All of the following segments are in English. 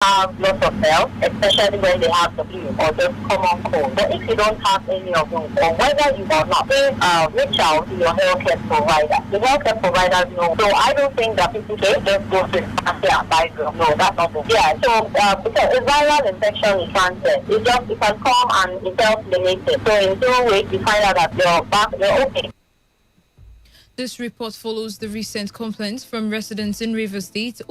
have lots of health, especially when they have the flu or just common cold. But if you don't have any of those, or whether you are not, please reach out to your healthcare provider. The healthcare providers know. So I don't think that people can just go to the pharmacy and buy drugs. No, that's not it. Yeah, so because a viral infection is transient. It can come and it's self-limited. So in 2 weeks, you find out that you're okay. This report follows the recent complaints from residents in Rivers State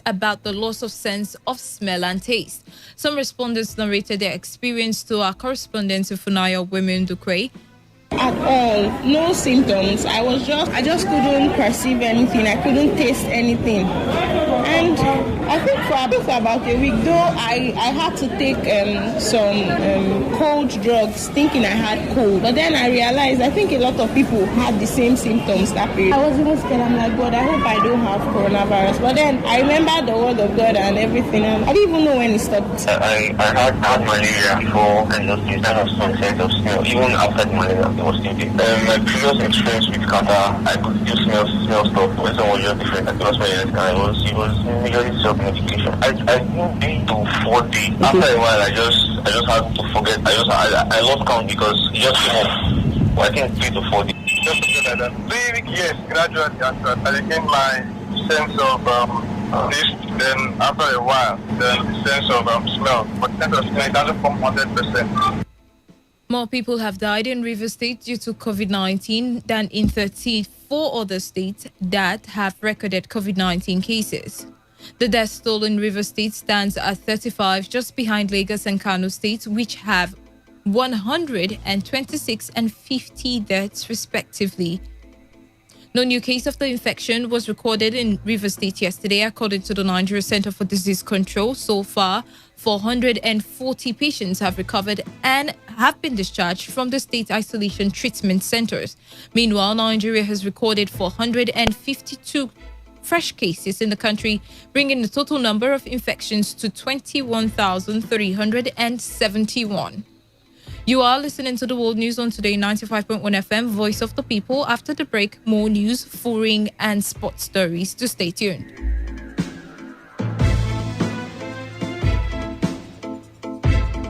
about the loss of sense of smell and taste. Some respondents narrated their experience to our correspondent Funaya Wemendukwe. At all, no symptoms. I just couldn't perceive anything. I couldn't taste anything. And I think for about a week, though, I had to take some cold drugs, thinking I had cold. But then I realized I think a lot of people had the same symptoms that period. I was even scared. I'm like, God, I hope I don't have coronavirus. But then I remember the word of God and everything. And I didn't even know when it stopped. I had malaria before and just kind of some sense of smell. Even after the malaria, it was still there. My previous experience with Qatar, I could still smell stuff when someone was just different. I was very it was majorly self-medication. I didn't do 4 days. After a while, I just had to forget. I lost count because it just came up. Well, I think 3 to 4 days. Just like that. Yes, gradually I regained my sense of taste. Then after a while, then the sense of smell. But sense of smell doesn't come 100%. More people have died in Rivers State due to COVID-19 than in 34 other states that have recorded COVID-19 cases. The death toll in Rivers State stands at 35, just behind Lagos and Kano states, which have 126 and 50 deaths respectively. No new case of the infection was recorded in Rivers State yesterday, according to the Nigeria Center for Disease Control. So far, 440 patients have recovered and have been discharged from the state isolation treatment centers. Meanwhile, Nigeria has recorded 452 fresh cases in the country, bringing the total number of infections to 21,371. You are listening to the World News on Today95.1 FM, Voice of the People. After the break, more news, foreign and sports stories. To stay tuned.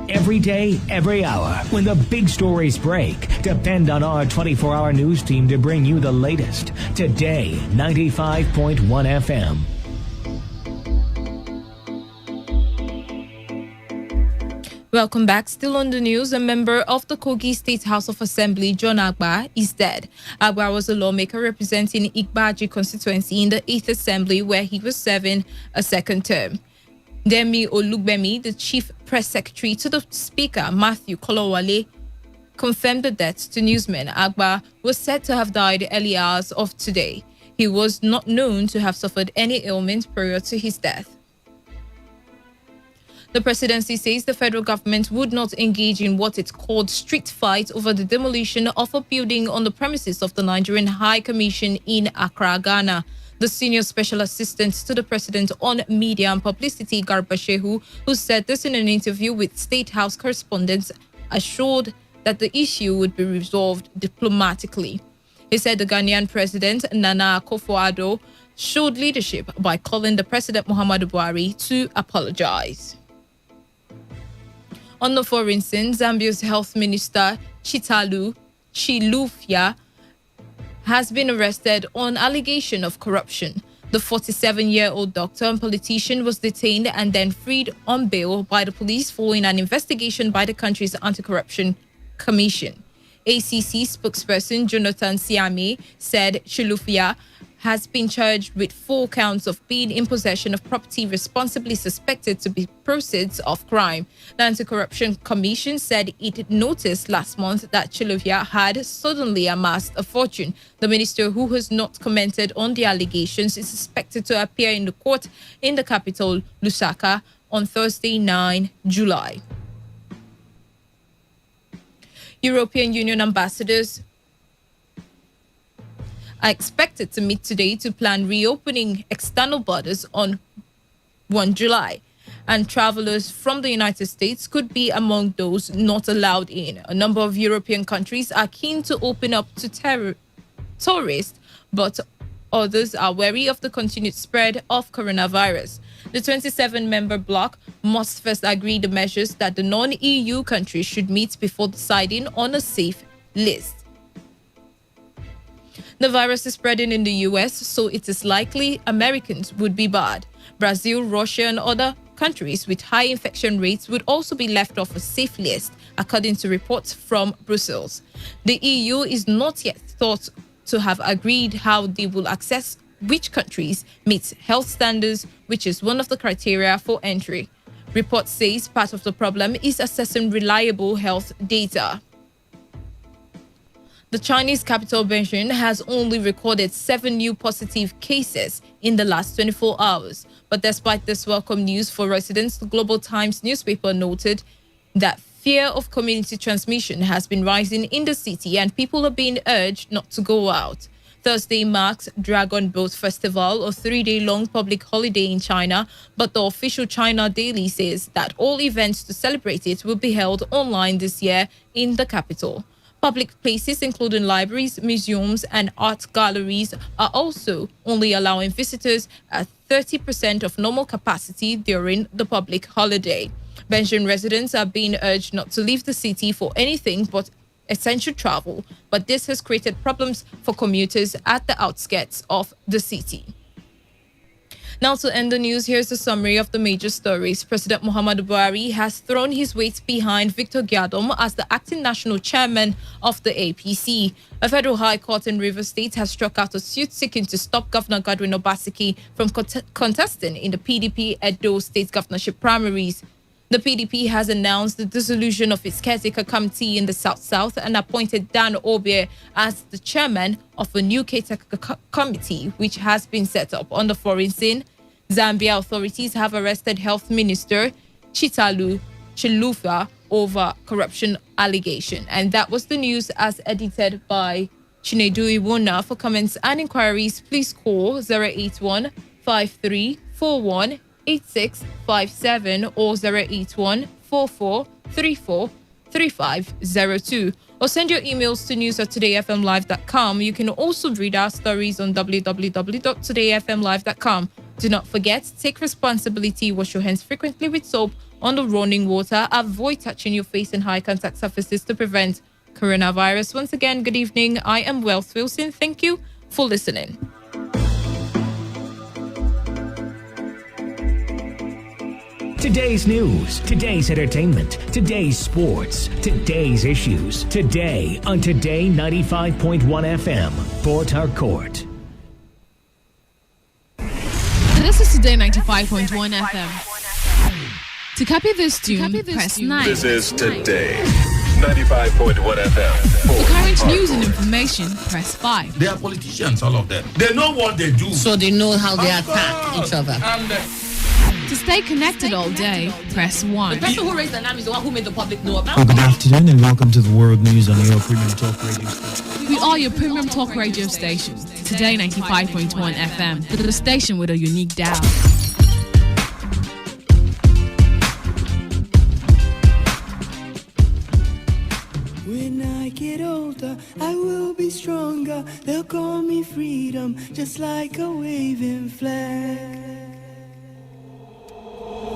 Every day, every hour, when the big stories break, depend on our 24-hour news team to bring you the latest. Today, 95.1 FM. Welcome back. Still on the news, a member of the Kogi State House of Assembly, John Agba, is dead. Agba was a lawmaker representing Igbaji constituency in the 8th Assembly, where he was serving a second term. Demi Olugbemi, the chief press secretary to the Speaker, Matthew Kolowale, confirmed the death to newsmen. Agba was said to have died early hours of today. He was not known to have suffered any ailment prior to his death. The presidency says the federal government would not engage in what it called street fight over the demolition of a building on the premises of the Nigerian High Commission in Accra, Ghana. The senior special assistant to the president on media and publicity, Garba Shehu, who said this in an interview with State House correspondents, assured that the issue would be resolved diplomatically. He said the Ghanaian president, Nana Akufo-Addo, showed leadership by calling the president, Muhammadu Buhari, to apologize. On the foreign scene, Zambia's health minister, Chilufya, has been arrested on allegation of corruption. The 47-year-old doctor and politician was detained and then freed on bail by the police following an investigation by the country's anti-corruption commission. ACC spokesperson Jonathan Siame said Chilufya has been charged with 4 counts of being in possession of property responsibly suspected to be proceeds of crime. The Anti-Corruption Commission said it noticed last month that Chilufya had suddenly amassed a fortune. The minister, who has not commented on the allegations, is expected to appear in the court in the capital, Lusaka, on Thursday, 9 July. European Union ambassadors are expected to meet today to plan reopening external borders on 1 July, and travelers from the United States could be among those not allowed in. A number of European countries are keen to open up to tourists, but others are wary of the continued spread of coronavirus. The 27-member bloc must first agree the measures that the non-EU countries should meet before deciding on a safe list. The virus is spreading in the US, so it is likely Americans would be barred. Brazil, Russia, and other countries with high infection rates would also be left off a safe list, according to reports from Brussels. The EU is not yet thought to have agreed how they will assess which countries meet health standards, which is one of the criteria for entry. Report says part of the problem is assessing reliable health data. The Chinese capital Beijing has only recorded 7 new positive cases in the last 24 hours. But despite this welcome news for residents, the Global Times newspaper noted that fear of community transmission has been rising in the city and people are being urged not to go out. Thursday marks Dragon Boat Festival, a 3-day-long public holiday in China, but the official China Daily says that all events to celebrate it will be held online this year in the capital. Public places, including libraries, museums, and art galleries, are also only allowing visitors at 30% of normal capacity during the public holiday. Beijing residents are being urged not to leave the city for anything but essential travel, but this has created problems for commuters at the outskirts of the city. Now to end the news, here's a summary of the major stories. President Muhammadu Buhari has thrown his weight behind Victor Gyadom as the acting national chairman of the APC. A federal high court in Rivers State has struck out a suit seeking to stop Governor Godwin Obaseki from contesting in the PDP Edo State governorship primaries. The PDP has announced the dissolution of its caretaker committee in the South-South and appointed Dan Obie as the chairman of a new caretaker committee, which has been set up on the foreign scene. Zambia authorities have arrested Health Minister Chitalu Chilufa over corruption allegation. And that was the news as edited by Chinedu Iwuna. For comments and inquiries, please call 081 5341 8657 or 081 4434 3502, or send your emails to news@todayfmlive.com. You can also read our stories on www.todayfmlive.com. Do not forget, take responsibility, wash your hands frequently with soap on the running water, avoid touching your face and high contact surfaces to prevent coronavirus. Once again, good evening. I am Wealth Wilson. Thank you for listening. Today's news, today's entertainment, today's sports, today's issues. Today on Today 95.1 FM, Port Harcourt. This is Today 95.1 FM. To copy this tune, press 9. This is Today 95.1 FM. For current news and information, press 5. They are politicians, all of them. They know what they do. So they know how they attack each other. To stay connected all day, press 1. The person who raised the name is the one who made the public know about. Well, good afternoon and welcome to the World News on your premium talk radio station. We are your premium talk radio station. Today 95.1 FM, the station with a unique dial. When I get older, I will be stronger. They'll call me freedom, just like a waving flag.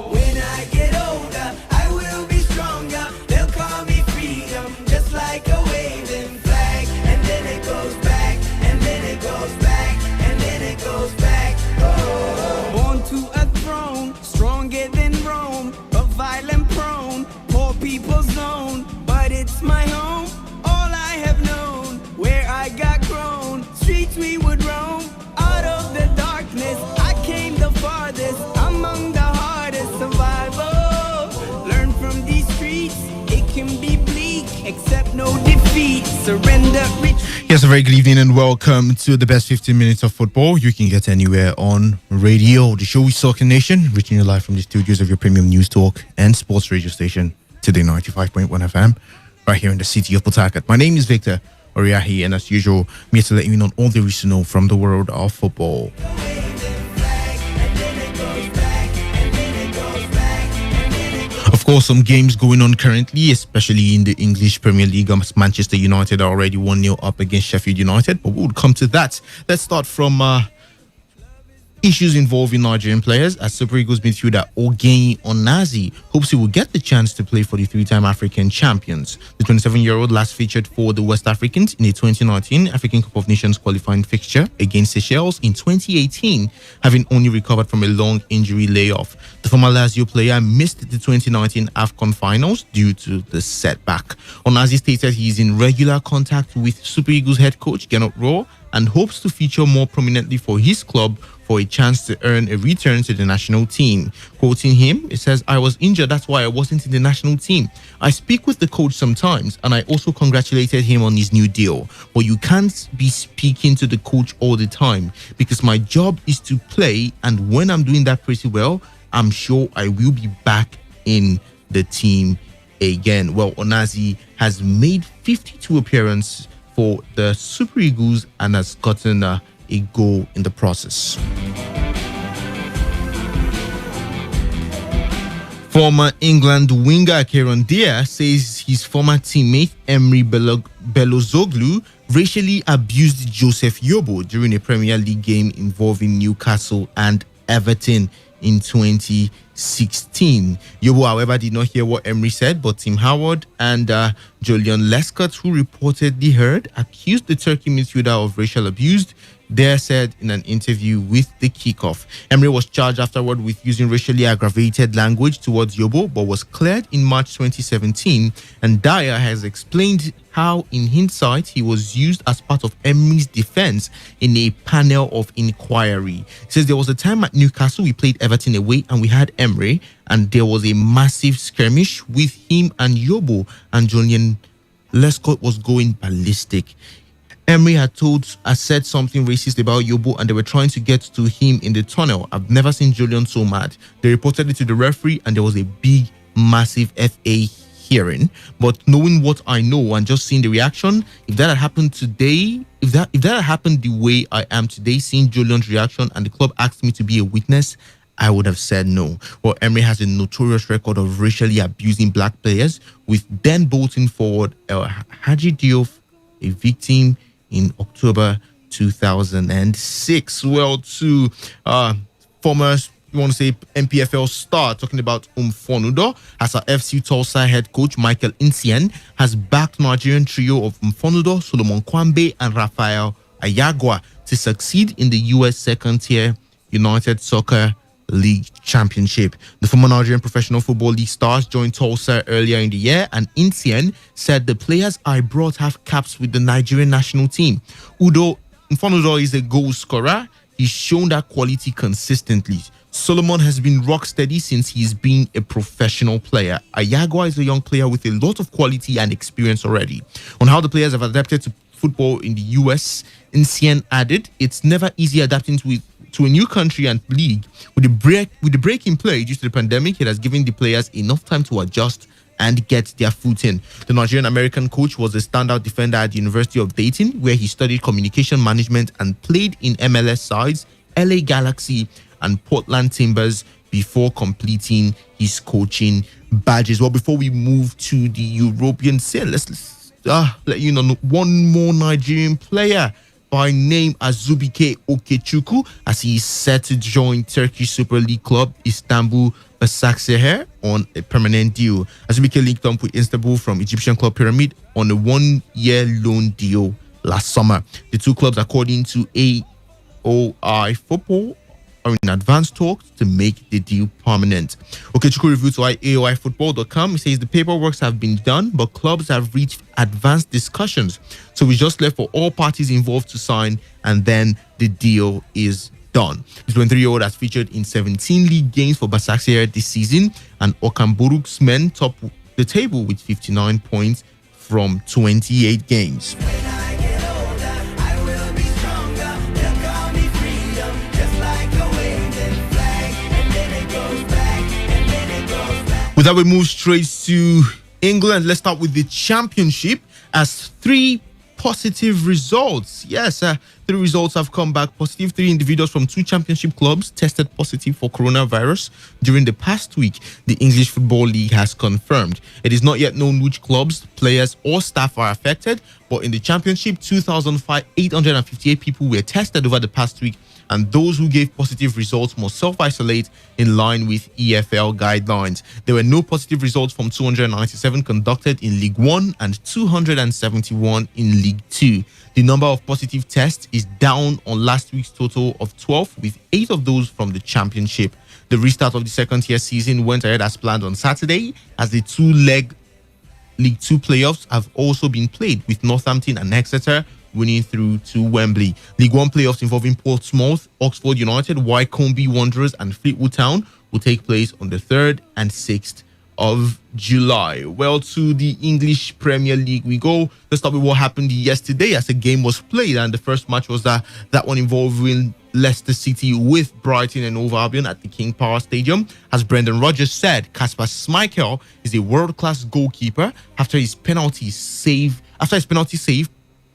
When I get older, I will be stronger. They'll call me freedom, just like a waving flag. And then it goes back, and then it goes back, and then it goes back. Oh. Born to a throne, stronger than Rome, but violent prone, poor people's zone. But it's my home, all I have known, where I got grown. Streets we would roam, out of the darkness, I came the farthest, among the survival. Learn from these streets, it can be bleak, accept no defeat, surrender. Yes, a very good evening and welcome to the best 15 minutes of football you can get anywhere on radio. The show is Soccer Nation, reaching you live from the studios of your premium news talk and sports radio station, Today 95.1 FM, right here in the city of Port Harcourt. My name is Victor Oriahi, and as usual, I'm here to let you know all there is to know from the world of football. Of course, some games going on currently, especially in the English Premier League. Manchester United are already 1-0 up against Sheffield United, but we'll come to that. Let's start from issues involving Nigerian players, as Super Eagles midfielder Ogenyi Onazi hopes he will get the chance to play for the three-time African champions. The 27-year-old last featured for the West Africans in the 2019 African Cup of Nations qualifying fixture against Seychelles in 2018, having only recovered from a long injury layoff. The former Lazio player missed the 2019 AFCON finals due to the setback. Onazi stated he is in regular contact with Super Eagles head coach Gernot Rohr and hopes to feature more prominently for his club for a chance to earn a return to the national team. Quoting him, it says, "I was injured, that's why I wasn't in the national team. I speak with the coach sometimes, and I also congratulated him on his new deal. But you can't be speaking to the coach all the time, because my job is to play, and when I'm doing that pretty well, I'm sure I will be back in the team again." Well, Onazi has made 52 appearances for the Super Eagles and has gotten a goal in the process. Former England winger Kieran Dyer says his former teammate Emre Belozoglu racially abused Joseph Yobo during a Premier League game involving Newcastle and Everton in 2016. Yobo, however, did not hear what Emery said, but Tim Howard and Julian Lescott, who reportedly heard, accused the Turkey midfielder of racial abuse. Dyer said in an interview with the Kickoff. Emery was charged afterward with using racially aggravated language towards Yobo, but was cleared in March 2017. And Dyer has explained how, in hindsight, he was used as part of Emery's defense in a panel of inquiry. He says there was a time at Newcastle we played Everton away and we had Emery, and there was a massive skirmish with him and Yobo, and Julian Lescott was going ballistic. Emery had said something racist about Yobo, and they were trying to get to him in the tunnel. I've never seen Julian so mad. They reported it to the referee, and there was a big, massive FA hearing. But knowing what I know and just seeing the reaction, if that had happened today, if that had happened the way I am today, seeing Julian's reaction, and the club asked me to be a witness, I would have said no. Well, Emery has a notorious record of racially abusing black players, with then Bolton forward El Hadji Diouf a victim in October 2006. Well, to former, you want to say, MPFL star, talking about Mfonudo, as our FC Tulsa head coach Michael Insien has backed Nigerian trio of Mfonudo, Solomon Kwambe and Rafael Ayagwa to succeed in the US second-tier United Soccer League Championship. The former Nigerian Professional Football League stars joined Tulsa earlier in the year, and Insien said the players I brought have caps with the Nigerian national team. Udo Mfonudo is a goal scorer. He's shown that quality consistently. Solomon has been rock steady since he's been a professional player. Ayagwa is a young player with a lot of quality and experience already. On how the players have adapted to football in the US, Insien added, "It's never easy adapting to a new country and league. With the break in play due to the pandemic, it has given the players enough time to adjust and get their footing." The Nigerian-American coach was a standout defender at the University of Dayton, where he studied communication management and played in MLS sides, LA Galaxy and Portland Timbers, before completing his coaching badges. Well, before we move to the European scene, let's let you know one more Nigerian player by name Azubike Okechukwu, as he is set to join Turkish Super League club Istanbul Basaksehir on a permanent deal. Azubike linked up with Istanbul from Egyptian club Pyramid on a 1-year loan deal last summer. The two clubs, according to AOI Football, are in advanced talks to make the deal permanent. Okechukwu revealed to AOIFootball.com. He says the paperwork have been done, but clubs have reached advanced discussions. So it's just left for all parties involved to sign, and then the deal is done. The 23-year-old has featured in 17 league games for Basaksehir this season, and Okamburuk's men top the table with 59 points from 28 games. With that, we move straight to England. Let's start with the Championship, as three positive results. Yes, 3 results have come back positive. 3 individuals from 2 championship clubs tested positive for coronavirus during the past week. The English Football League has confirmed. It is not yet known which clubs, players, or staff are affected, but in the championship, 2,858 people were tested over the past week, and those who gave positive results must self-isolate in line with EFL guidelines. There were no positive results from 297 conducted in League 1 and 271 in League 2. The number of positive tests is down on last week's total of 12, with 8 of those from the championship. The restart of the second-tier season went ahead as planned on Saturday, as the 2-leg League 2 playoffs have also been played, with Northampton and Exeter winning through to Wembley. League 1 playoffs involving Portsmouth, Oxford United, Wycombe Wanderers and Fleetwood Town will take place on the 3rd and 6th of July. Well, to the English Premier League we go. Let's start with what happened yesterday as a game was played, and the first match was that one involving Leicester City with Brighton and Hove Albion at the King Power Stadium. As Brendan Rodgers said, Kasper Schmeichel is a world-class goalkeeper after his penalty save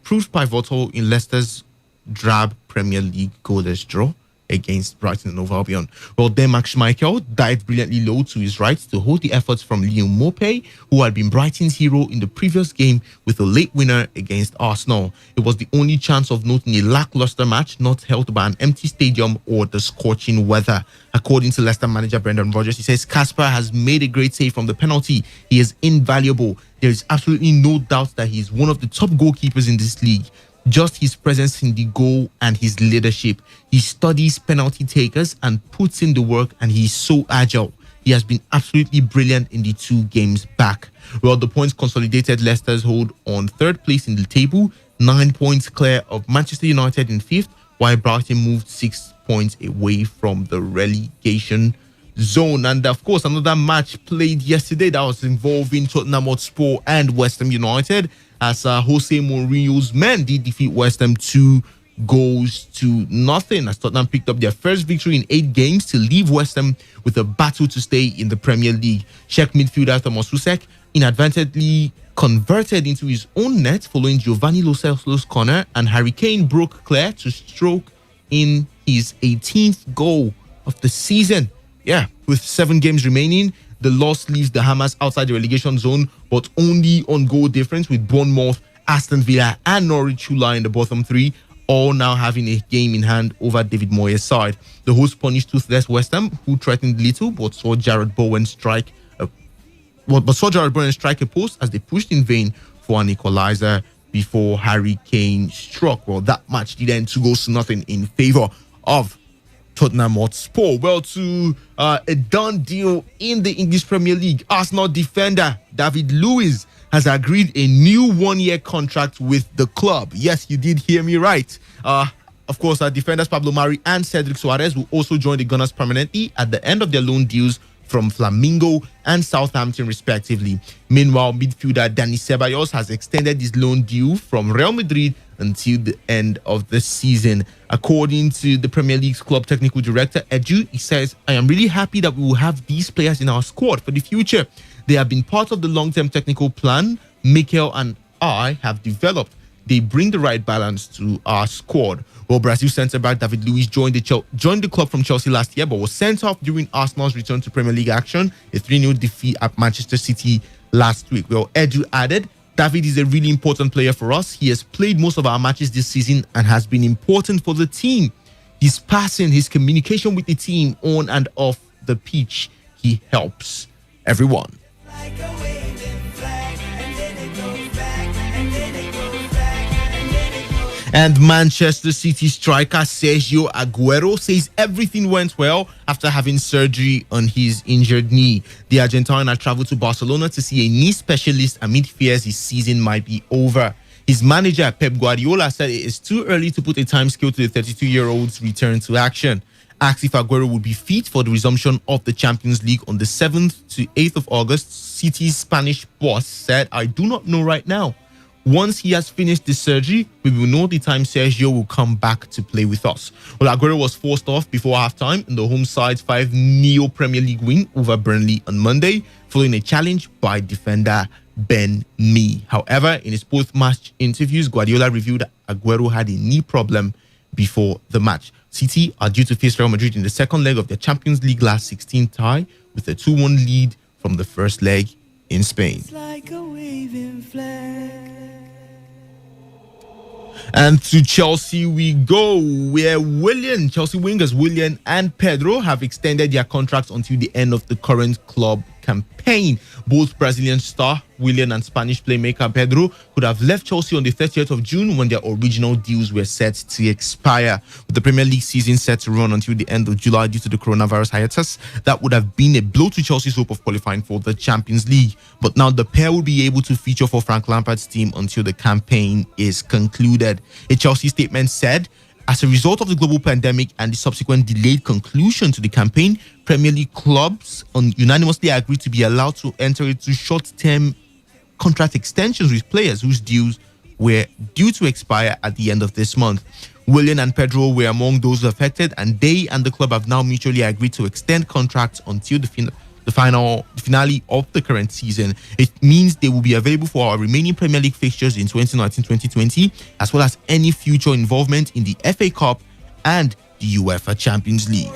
proved pivotal in Leicester's drab Premier League goalless draw against Brighton and Hove Albion. Well, Denmark Schmeichel dived brilliantly low to his right to hold the efforts from Liam Mopé, who had been Brighton's hero in the previous game with a late winner against Arsenal. It was the only chance of note in a lackluster match not held by an empty stadium or the scorching weather. According to Leicester manager Brendan Rodgers, he says Kasper has made a great save from the penalty. He is invaluable. There is absolutely no doubt that he is one of the top goalkeepers in this league. Just his presence in the goal and his leadership. He studies penalty takers and puts in the work, and he's so agile. He has been absolutely brilliant in the 2 games back. Well, the points consolidated Leicester's hold on 3rd place in the table, 9 points clear of Manchester United in 5th, while Brighton moved 6 points away from the relegation zone. And of course, another match played yesterday that was involving Tottenham Hotspur and West Ham United, as Jose Mourinho's men did defeat West Ham 2 goals to nothing, as Tottenham picked up their first victory in 8 games to leave West Ham with a battle to stay in the Premier League. Czech midfielder Thomas Souček inadvertently converted into his own net following Giovanni Lo Celso's corner, and Harry Kane broke clear to stroke in his 18th goal of the season. Yeah, with 7 games remaining, the loss leaves the Hammers outside the relegation zone, but only on goal difference, with Bournemouth, Aston Villa and Norwich, who lie in the bottom 3, all now having a game in hand over David Moyes' side. The hosts punished toothless West Ham, who threatened little but saw Jared Bowen strike a post as they pushed in vain for an equalizer before Harry Kane struck. Well, that match did end 2 goals to nothing in favour of Tottenham Hotspur. Well, to a done deal in the English Premier League. Arsenal defender David Luiz has agreed a new 1-year contract with the club. Yes, you did hear me right. Of course, our defenders Pablo Mari and Cedric Soares will also join the Gunners permanently at the end of their loan deals from Flamingo and Southampton, respectively. Meanwhile, midfielder Dani Ceballos has extended his loan deal from Real Madrid until the end of the season. According to the Premier League's club technical director, Edu, he says, "I am really happy that we will have these players in our squad for the future. They have been part of the long-term technical plan Mikel and I have developed. They bring the right balance to our squad." Well, Brazil centre-back David Luiz joined the club from Chelsea last year, but was sent off during Arsenal's return to Premier League action, a 3-0 defeat at Manchester City last week. Well, Edu added, "David is a really important player for us. He has played most of our matches this season and has been important for the team. His passing, his communication with the team on and off the pitch, he helps everyone." And Manchester City striker Sergio Aguero says everything went well after having surgery on his injured knee. The Argentine had traveled to Barcelona to see a knee specialist amid fears his season might be over. His manager, Pep Guardiola, said it is too early to put a timescale to the 32-year-old's return to action. Asked if Aguero would be fit for the resumption of the Champions League on the 7th to 8th of August, City's Spanish boss said, "I do not know right now. Once he has finished the surgery, we will know the time Sergio will come back to play with us." Well, Aguero was forced off before halftime in the home side's 5-0 Premier League win over Burnley on Monday, following a challenge by defender Ben Mee. However, in his post-match interviews, Guardiola revealed that Aguero had a knee problem before the match. City are due to face Real Madrid in the second leg of their Champions League last 16 tie with a 2-1 lead from the first leg in Spain. It's like a waving flag. And to Chelsea we go, where Chelsea wingers Willian and Pedro have extended their contracts until the end of the current club campaign. Both Brazilian star Willian and Spanish playmaker Pedro could have left Chelsea on the 30th of June when their original deals were set to expire. With the Premier League season set to run until the end of July due to the coronavirus hiatus, that would have been a blow to Chelsea's hope of qualifying for the Champions League. But now the pair will be able to feature for Frank Lampard's team until the campaign is concluded. A Chelsea statement said, as a result of the global pandemic and the subsequent delayed conclusion to the campaign, Premier League clubs unanimously agreed to be allowed to enter into short-term contract extensions with players whose deals were due to expire at the end of this month. Willian and Pedro were among those affected, and they and the club have now mutually agreed to extend contracts until the finale of the current season. It means they will be available for our remaining Premier League fixtures in 2019-2020, as well as any future involvement in the FA Cup and the UEFA Champions League.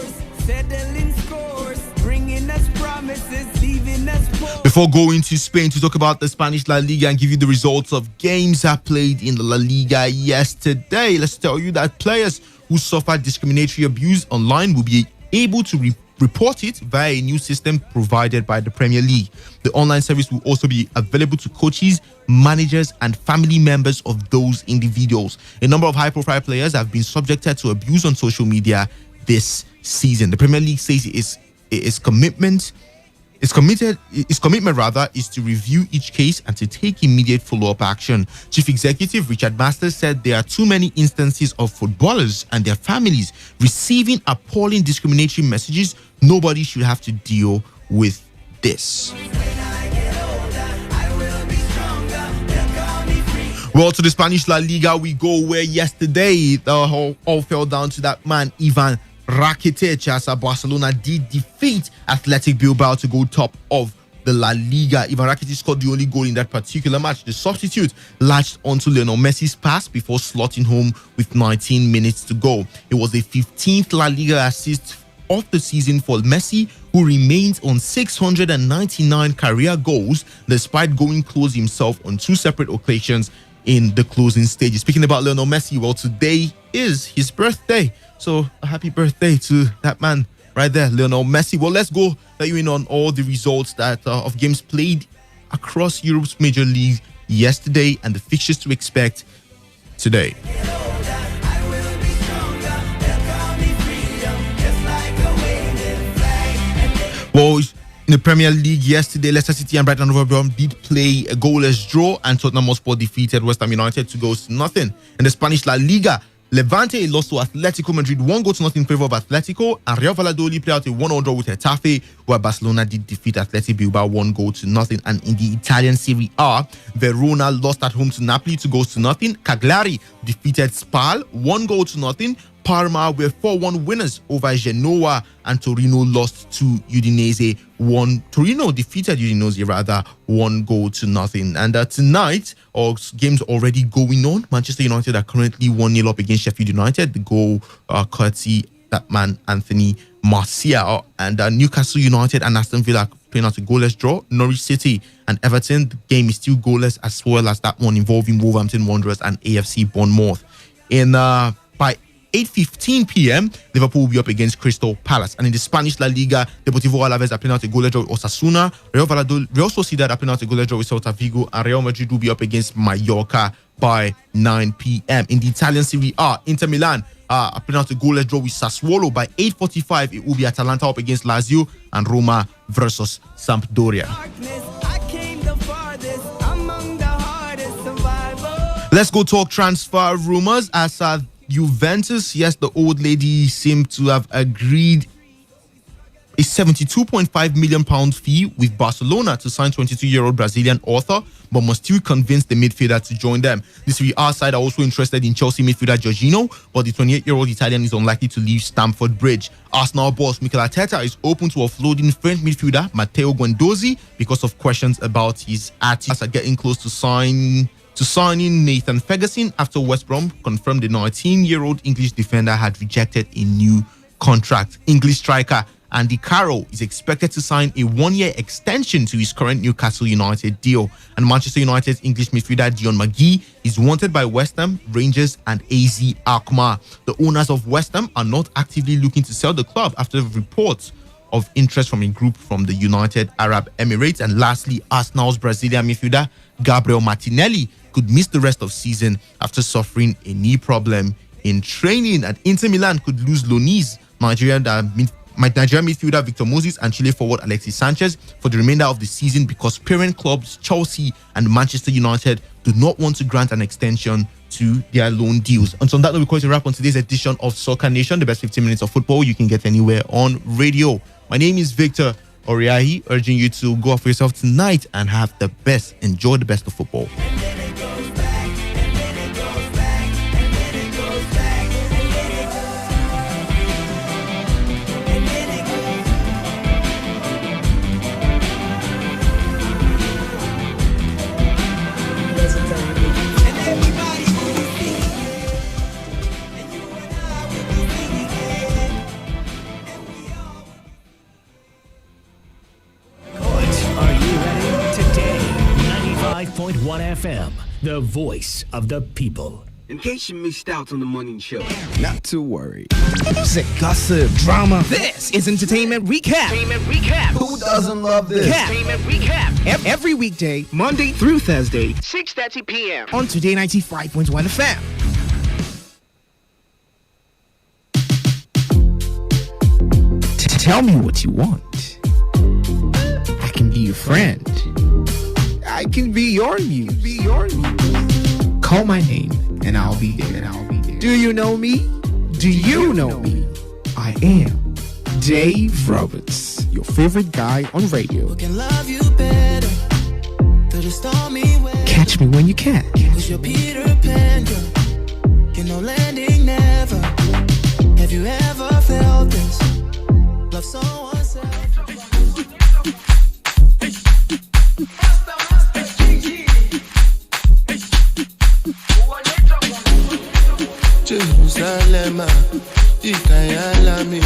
Before going to Spain to talk about the Spanish La Liga and give you the results of games that played in the La Liga yesterday, let's tell you that players who suffered discriminatory abuse online will be able to report it via a new system provided by the Premier League. The online service will also be available to coaches, managers, and family members of those individuals. A number of high-profile players have been subjected to abuse on social media this season. The Premier League says its commitment is to review each case and to take immediate follow-up action. Chief Executive Richard Masters said there are too many instances of footballers and their families receiving appalling discriminatory messages. Nobody should have to deal with this. Well, to the Spanish La Liga we go, where yesterday the all fell down to that man Ivan Rakitic as Barcelona did defeat Athletic Bilbao to go top of the La Liga. Ivan Rakitic scored the only goal in that particular match. The substitute latched onto Lionel Messi's pass before slotting home with 19 minutes to go. It was the 15th La Liga assist of the season for Messi, who remains on 699 career goals despite going close himself on two separate occasions in the closing stages. Speaking about Lionel Messi, well, today is his birthday. So a happy birthday to that man right there, Lionel Messi. Well, let's go let you in on all the results that of games played across Europe's major leagues yesterday and the fixtures to expect today. Well, in the Premier League yesterday, Leicester City and Brighton Hove Albion did play a goalless draw, and Tottenham Hotspur defeated West Ham United 2-0. In the Spanish La Liga, Levante lost to Atletico Madrid 1-0 in favor of Atletico, and Real Valladolid played out a 1-1 draw with Getafe, where Barcelona did defeat Athletic Bilbao 1-0. And in the Italian Serie A, Verona lost at home to Napoli 2-0. Cagliari defeated Spal 1-0. Parma were 4-1 winners over Genoa, and Torino lost to Udinese. Torino defeated Udinese 1-0. And tonight, games already going on. Manchester United are currently 1-0 up against Sheffield United. The goal courtesy that man Anthony Martial. And Newcastle United and Aston Villa playing out a goalless draw. Norwich City and Everton, the game is still goalless, as well as that one involving Wolverhampton Wanderers and AFC Bournemouth. By 8:15 p.m., Liverpool will be up against Crystal Palace. And in the Spanish La Liga, Deportivo Alaves are playing out a goalless draw with Osasuna. Real Sociedad are playing out a goalless draw with Celta Vigo, and Real Madrid will be up against Mallorca by 9 p.m. In the Italian Serie A, Inter Milan are playing out a goalless draw with Sassuolo. By 8:45, it will be Atalanta up against Lazio, and Roma versus Sampdoria. Let's go talk transfer rumors as Juventus, yes, the old lady seemed to have agreed a £72.5 million fee with Barcelona to sign 22-year-old Brazilian author, but must still convince the midfielder to join them. The Serie A side are also interested in Chelsea midfielder Jorginho, but the 28-year-old Italian is unlikely to leave Stamford Bridge. Arsenal boss Mikel Arteta is open to offloading French midfielder Matteo Guendouzi because of questions about his attitude. Are getting close to signing Nathan Ferguson after West Brom confirmed the 19-year-old English defender had rejected a new contract. English striker Andy Carroll is expected to sign a one-year extension to his current Newcastle United deal. And Manchester United's English midfielder Dion McGee is wanted by West Ham, Rangers and AZ Alkmaar. The owners of West Ham are not actively looking to sell the club after reports of interest from a group from the United Arab Emirates. And lastly, Arsenal's Brazilian midfielder Gabriel Martinelli could miss the rest of season after suffering a knee problem in training. And Inter Milan could lose loanees Nigerian midfielder Victor Moses and Chile forward Alexis Sanchez for the remainder of the season because parent clubs Chelsea and Manchester United do not want to grant an extension to their loan deals. And so on that note, we call it a wrap on today's edition of Soccer Nation, the best 15 minutes of football you can get anywhere on radio. My name is Victor Oriahi, urging you to go out for yourself tonight and have the best, enjoy the best of football. FM, the voice of the people. In case you missed out on the morning show, not to worry. Music, gossip, drama. This is Entertainment Recap. Who doesn't love this? Entertainment Recap. Every weekday, Monday through Thursday, 6:30 p.m. on Today 95.1 FM. Tell me what you want. I can be your friend. I can be your muse. Call my name and I'll be there. Do you know me? Do you know me? I am Dave Roberts, your favorite guy on radio. Catch me when you can. Have you ever felt this? Love someone Jerusalem, Ikayalami,